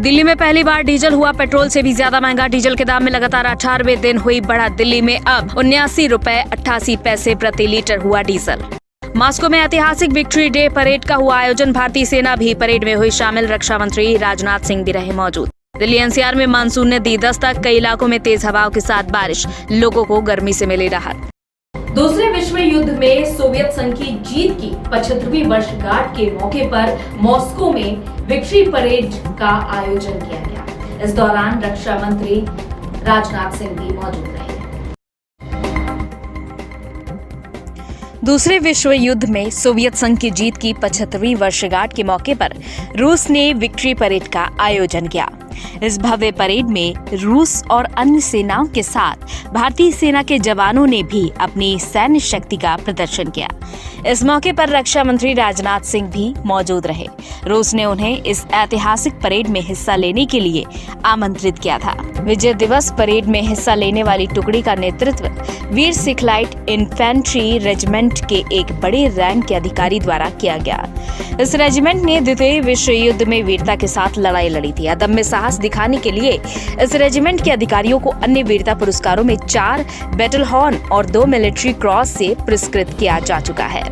दिल्ली में पहली बार डीजल हुआ पेट्रोल से भी ज्यादा महंगा। डीजल के दाम में लगातार 18वें दिन हुई बढ़त। दिल्ली में अब 79.88 प्रति लीटर हुआ डीजल। मॉस्को में ऐतिहासिक विक्ट्री डे परेड का हुआ आयोजन। भारतीय सेना भी परेड में हुई शामिल। रक्षा मंत्री राजनाथ सिंह भी रहे मौजूद। दिल्ली एनसीआर में मानसून ने दी दस्तक। कई इलाकों में तेज हवाओं के साथ बारिश, लोगों को गर्मी से मिली राहत। दूसरे विश्व युद्ध में सोवियत संघ की जीत की 75वीं वर्षगांठ के मौके पर मॉस्को में विक्ट्री परेड का आयोजन किया गया। इस दौरान रक्षा मंत्री राजनाथ सिंह भी मौजूद रहे। दूसरे विश्व युद्ध में सोवियत संघ की जीत की 75वीं वर्षगांठ के मौके पर रूस ने विक्ट्री परेड का आयोजन किया। इस भव्य परेड में रूस और अन्य सेनाओं के साथ भारतीय सेना के जवानों ने भी अपनी सैन्य शक्ति का प्रदर्शन किया। इस मौके पर रक्षा मंत्री राजनाथ सिंह भी मौजूद रहे। रूस ने उन्हें इस ऐतिहासिक परेड में हिस्सा लेने के लिए आमंत्रित किया था। विजय दिवस परेड में हिस्सा लेने वाली टुकड़ी का नेतृत्व वीर सिखलाइट इन्फेंट्री रेजिमेंट के एक बड़े रैंक के अधिकारी द्वारा किया गया। इस रेजिमेंट ने द्वितीय विश्व युद्ध में वीरता के साथ लड़ाई लड़ी थी। अदम्य साहस दिखाने के लिए इस रेजिमेंट के अधिकारियों को अन्य वीरता पुरस्कारों में 4 बैटल हॉर्न और 2 मिलिट्री क्रॉस से पुरस्कृत किया जा चुका है।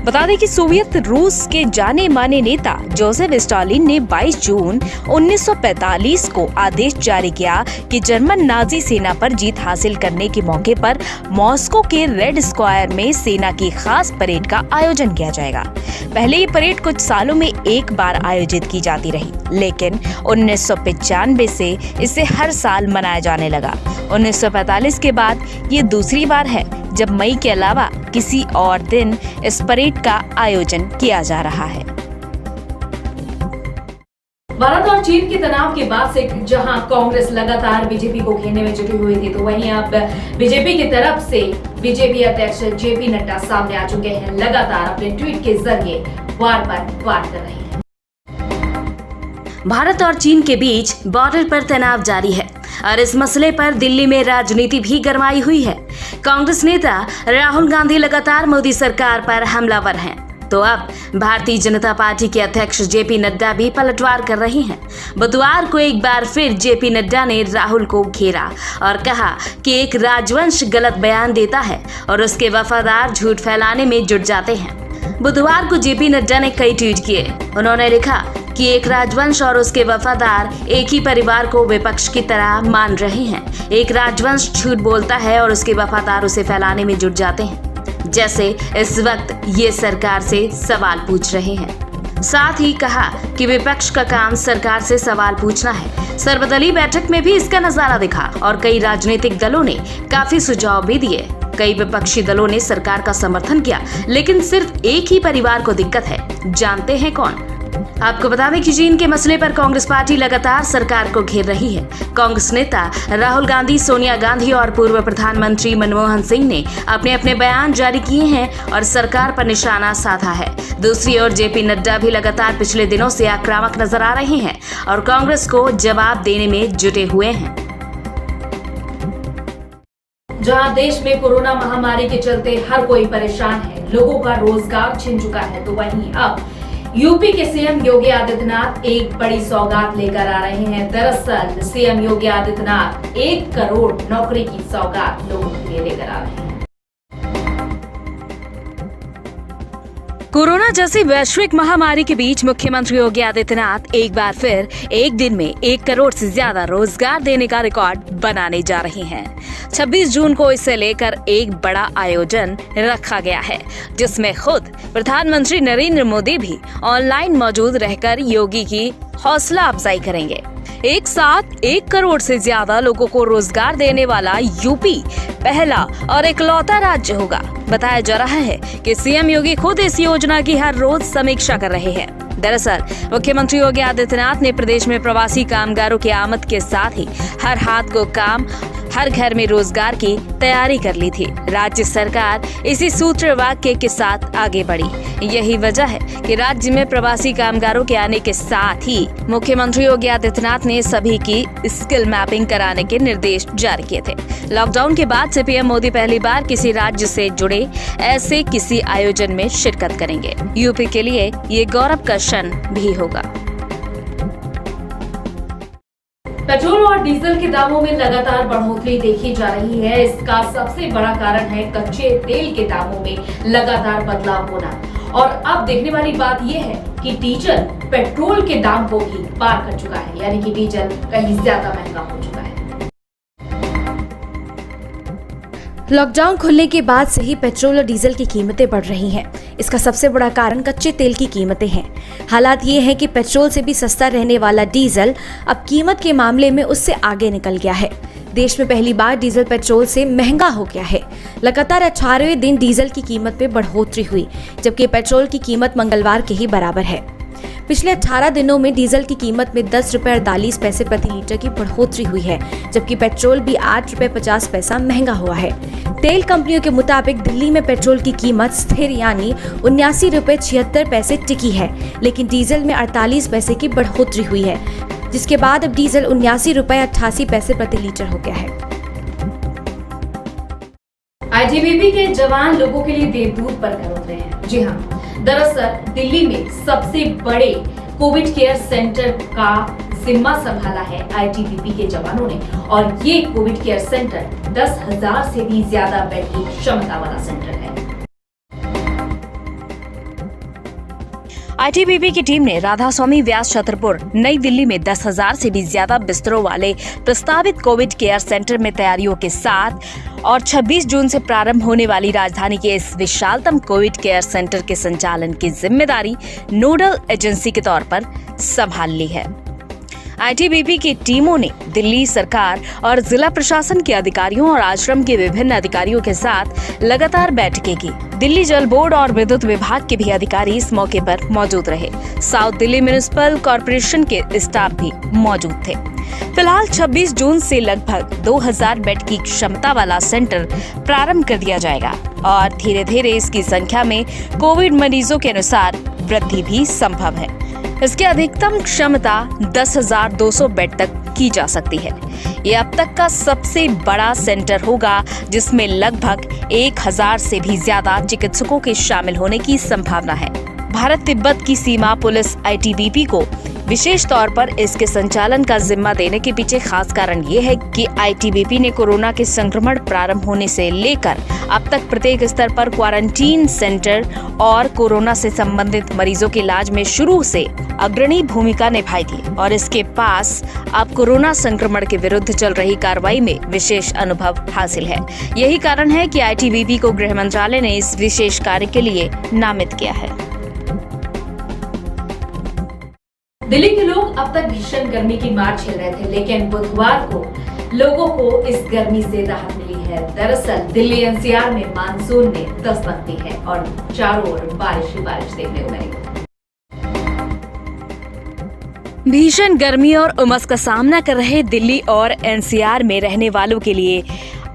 बता दें कि सोवियत रूस के जाने माने नेता जोसेफ स्टालिन ने 22 जून 1945 को आदेश जारी किया कि जर्मन नाजी सेना पर जीत हासिल करने के मौके पर मॉस्को के रेड स्क्वायर में सेना की खास परेड का आयोजन किया जाएगा। पहले ये परेड कुछ सालों में एक बार आयोजित की जाती रही, लेकिन 1995 से इसे हर साल मनाया जाने लगा। 1945 के बाद ये दूसरी बार है जब मई के अलावा किसी और दिन इस परेड का आयोजन किया जा रहा है। भारत और चीन के तनाव के बाद से जहां कांग्रेस लगातार बीजेपी को घेरने में जुटी हुई थी, तो वहीं अब बीजेपी की तरफ से बीजेपी अध्यक्ष जेपी नड्डा सामने आ चुके हैं। लगातार अपने ट्वीट के जरिए वार पर वार कर रहे हैं। भारत और चीन के बीच बॉर्डर पर तनाव जारी है और इस मसले पर दिल्ली में राजनीति भी गरमाई हुई है। कांग्रेस नेता राहुल गांधी लगातार मोदी सरकार पर हमलावर हैं, तो अब भारतीय जनता पार्टी के अध्यक्ष जेपी नड्डा भी पलटवार कर रहे हैं। बुधवार को एक बार फिर जेपी नड्डा ने राहुल को घेरा और कहा कि एक राजवंश गलत बयान देता है और उसके वफादार झूठ फैलाने में जुट जाते हैं। बुधवार को जेपी नड्डा ने कई ट्वीट किए। उन्होंने लिखा कि एक राजवंश और उसके वफादार एक ही परिवार को विपक्ष की तरह मान रहे हैं। एक राजवंश झूठ बोलता है और उसके वफादार उसे फैलाने में जुट जाते हैं, जैसे इस वक्त ये सरकार से सवाल पूछ रहे हैं। साथ ही कहा कि विपक्ष का काम सरकार से सवाल पूछना है। सर्वदलीय बैठक में भी इसका नजारा दिखा और कई राजनीतिक दलों ने काफी सुझाव भी दिए। कई विपक्षी दलों ने सरकार का समर्थन किया, लेकिन सिर्फ एक ही परिवार को दिक्कत है। जानते हैं कौन? आपको बता दें कि चीन के मसले पर कांग्रेस पार्टी लगातार सरकार को घेर रही है। कांग्रेस नेता राहुल गांधी, सोनिया गांधी और पूर्व प्रधानमंत्री मनमोहन सिंह ने अपने अपने बयान जारी किए हैं और सरकार पर निशाना साधा है। दूसरी ओर जेपी नड्डा भी लगातार पिछले दिनों से आक्रामक नजर आ रहे हैं और कांग्रेस को जवाब देने में जुटे हुए हैं। जहां देश में कोरोना महामारी के चलते हर कोई परेशान है, लोगों का रोजगार छिन चुका है, तो वहीं अब यूपी के सीएम योगी आदित्यनाथ एक बड़ी सौगात लेकर आ रहे हैं। दरअसल सीएम योगी आदित्यनाथ 1 करोड़ नौकरी की सौगात लोगों के लिए लेकर आ रहे हैं। कोरोना जैसी वैश्विक महामारी के बीच मुख्यमंत्री योगी आदित्यनाथ एक बार फिर एक दिन में 1 करोड़ से ज्यादा रोजगार देने का रिकॉर्ड बनाने जा रहे हैं। 26 जून को इसे लेकर एक बड़ा आयोजन रखा गया है, जिसमें खुद प्रधानमंत्री नरेंद्र मोदी भी ऑनलाइन मौजूद रहकर योगी की हौसला अफजाई करेंगे। एक साथ 1 करोड़ से ज्यादा लोगों को रोजगार देने वाला यूपी पहला और इकलौता राज्य होगा। बताया जा रहा है कि सीएम योगी खुद इस योजना की हर रोज समीक्षा कर रहे हैं। दरअसल मुख्यमंत्री योगी आदित्यनाथ ने प्रदेश में प्रवासी कामगारों की आमद के साथ ही हर हाथ को काम, हर घर में रोजगार की तैयारी कर ली थी। राज्य सरकार इसी सूत्र वाक्य के साथ आगे बढ़ी। यही वजह है कि राज्य में प्रवासी कामगारों के आने के साथ ही मुख्यमंत्री योगी आदित्यनाथ ने सभी की स्किल मैपिंग कराने के निर्देश जारी किए थे। लॉकडाउन के बाद से पीएम मोदी पहली बार किसी राज्य से जुड़े ऐसे किसी आयोजन में शिरकत करेंगे। यूपी के लिए ये गौरव का क्षण भी होगा। पेट्रोल और डीजल के दामों में लगातार बढ़ोतरी देखी जा रही है। इसका सबसे बड़ा कारण है कच्चे तेल के दामों में लगातार बदलाव होना। और अब देखने वाली बात यह है कि डीजल पेट्रोल के दाम को भी पार कर चुका है, यानी कि डीजल कहीं ज्यादा महंगा हो चुका है। लॉकडाउन खुलने के बाद से ही पेट्रोल और डीजल की कीमतें बढ़ रही हैं। इसका सबसे बड़ा कारण कच्चे तेल की कीमतें हैं। हालात ये हैं कि पेट्रोल से भी सस्ता रहने वाला डीजल अब कीमत के मामले में उससे आगे निकल गया है। देश में पहली बार डीजल पेट्रोल से महंगा हो गया है। लगातार 18वें दिन डीजल की कीमत में बढ़ोतरी हुई, जबकि पेट्रोल की कीमत मंगलवार के ही बराबर है। पिछले 18 दिनों में डीजल की कीमत में 10 रुपए 48 पैसे प्रति लीटर की बढ़ोतरी हुई है, जबकि पेट्रोल भी 8 रुपए 50 पैसा महंगा हुआ है। तेल कंपनियों के मुताबिक दिल्ली में पेट्रोल की कीमत स्थिर यानी 79 रुपए 76 पैसे टिकी है, लेकिन डीजल में 48 पैसे की बढ़ोतरी हुई है, जिसके बाद अब डीजल 79 रुपए 88 पैसे प्रति लीटर हो गया है। आईटीबीपी के जवान लोगों के लिए देवदूत बनकर उतरे हैं। जी हाँ, दरअसल दिल्ली में सबसे बड़े कोविड केयर सेंटर का जिम्मा संभाला है आईटीबीपी के जवानों ने, और ये कोविड केयर सेंटर 10,000 से भी ज्यादा बेड की क्षमता वाला सेंटर है। आईटीबीपी की टीम ने राधा स्वामी व्यास छतरपुर नई दिल्ली में 10,000 से भी ज्यादा बिस्तरों वाले प्रस्तावित कोविड केयर सेंटर में तैयारियों के साथ और 26 जून से प्रारंभ होने वाली राजधानी के इस विशालतम कोविड केयर सेंटर के संचालन की जिम्मेदारी नोडल एजेंसी के तौर पर संभाल ली है। आईटीबीपी की टीमों ने दिल्ली सरकार और जिला प्रशासन के अधिकारियों और आश्रम के विभिन्न अधिकारियों के साथ लगातार बैठकें की। दिल्ली जल बोर्ड और विद्युत विभाग के भी अधिकारी इस मौके पर मौजूद रहे। साउथ दिल्ली म्युनिसिपल कॉर्पोरेशन के स्टाफ भी मौजूद थे। फिलहाल 26 जून से लगभग 2000 बेड की क्षमता वाला सेंटर प्रारंभ कर दिया जाएगा और धीरे धीरे इसकी संख्या में कोविड मरीजों के अनुसार वृद्धि भी संभव है। इसकी अधिकतम क्षमता 10,200 बेड तक की जा सकती है। ये अब तक का सबसे बड़ा सेंटर होगा, जिसमें लगभग 1000 से भी ज्यादा चिकित्सकों के शामिल होने की संभावना है। भारत तिब्बत की सीमा पुलिस आईटीबीपी को विशेष तौर पर इसके संचालन का जिम्मा देने के पीछे खास कारण ये है कि आईटीबीपी ने कोरोना के संक्रमण प्रारंभ होने से लेकर अब तक प्रत्येक स्तर पर क्वारंटीन सेंटर और कोरोना से संबंधित मरीजों के इलाज में शुरू से अग्रणी भूमिका निभाई थी और इसके पास अब कोरोना संक्रमण के विरुद्ध चल रही कार्रवाई में विशेष अनुभव हासिल है। यही कारण है कि आईटीबीपी को गृह मंत्रालय ने इस विशेष कार्य के लिए नामित किया है। दिल्ली के लोग अब तक भीषण गर्मी की मार झेल रहे थे, लेकिन बुधवार को लोगों को इस गर्मी से राहत मिली है। दरअसल दिल्ली एनसीआर में मानसून ने दस्तक दी है और चारों ओर बारिश ही बारिश देखने को मिली। भीषण गर्मी और उमस का सामना कर रहे दिल्ली और एनसीआर में रहने वालों के लिए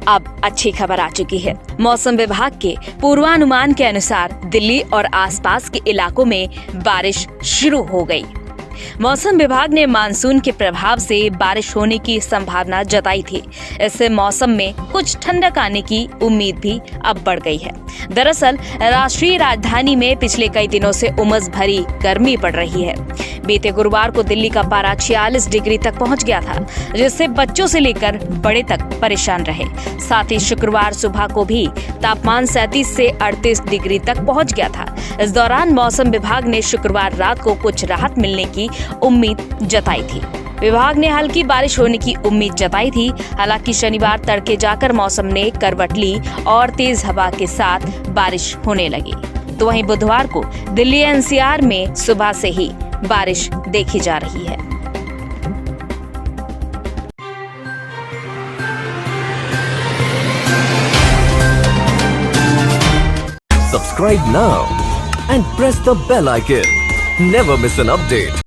अब अच्छी खबर आ चुकी है। मौसम विभाग के पूर्वानुमान के अनुसार दिल्ली और आसपास के इलाकों में बारिश शुरू हो गई। मौसम विभाग ने मानसून के प्रभाव से बारिश होने की संभावना जताई थी। इससे मौसम में कुछ ठंडक आने की उम्मीद भी अब बढ़ गई है। दरअसल राष्ट्रीय राजधानी में पिछले कई दिनों से उमस भरी गर्मी पड़ रही है। बीते गुरुवार को दिल्ली का पारा 46 डिग्री तक पहुंच गया था, जिससे बच्चों से लेकर बड़े तक परेशान रहे। साथ ही शुक्रवार सुबह को भी तापमान 37 से 38 डिग्री तक पहुंच गया था। इस दौरान मौसम विभाग ने शुक्रवार रात को कुछ राहत मिलने की उम्मीद जताई थी। विभाग ने हल्की बारिश होने की उम्मीद जताई थी। हालांकि शनिवार तड़के जाकर मौसम ने करवट ली और तेज हवा के साथ बारिश होने लगी। तो वहीं बुधवार को दिल्ली एनसीआर में सुबह से ही बारिश देखी जा रही है। Subscribe now and press the bell icon. Never miss an update.